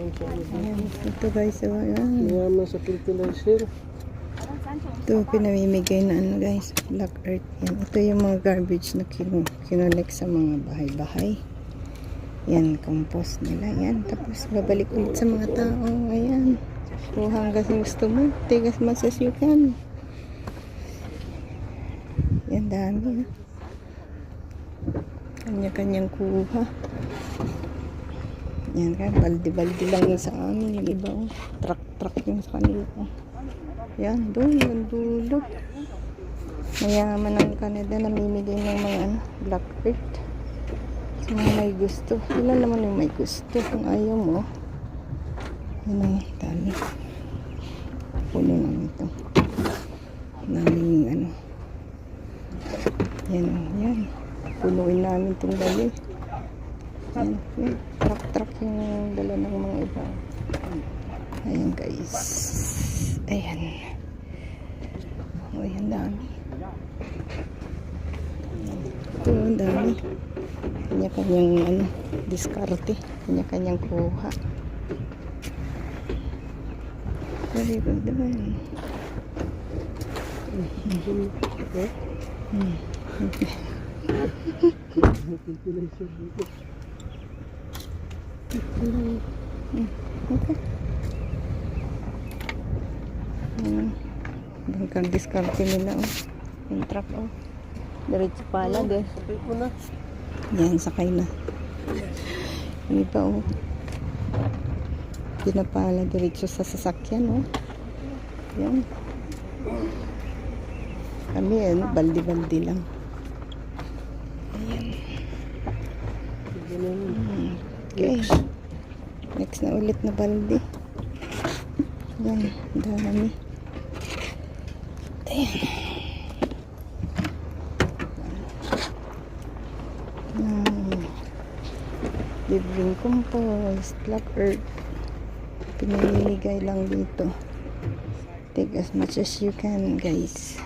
Ayan, ito guys, so, ayan. Mayaman sa fertilizer. Ito, pinamimigay na ano guys, black earth. Yan. Ito yung mga garbage na kinolek sa mga bahay-bahay. Yan, compost nila. Yan, tapos babalik ulit sa mga tao. Ayan. So, hanggang gusto mo, take as much as you can. Yan, dami. Kanya-kanyang kuha. Yan, kaya baldi-baldi lang yung sa amin. Yung iba, oh. Truck-truck yung sa kanila. Yan, doon, yung dulo. Mayaman ng Canada, namimigay ng mga black earth. Sa mga may gusto. Ilan naman yung may gusto. Kung ayaw mo, yan ang dami. Puno namin ito. Naming ano. Yan, yan. Punuin namin itong dali. Yan, yan. Truck-truck yung dala ng mga iba. Ayan guys. Ayan. O, ayan dami. Ito, ang dami. Kanya-kanyang ano, diskarte. Kanya-kanyang kuha. Very good naman. Okay. Hanggang diskarte nila, oh. Yung truck, oh. Diretso pala, de. Yan, sakay na. Yung iba, oh. Pinapala diretso sa sasakyan, oh. Yan. Kami, ano, baldi-baldi lang. Ayan. Okay. Next na ulit na baldi. Yan, dami. Ayan. Living compost, black earth. Pinamimigay lang dito. Take as much as you can, guys.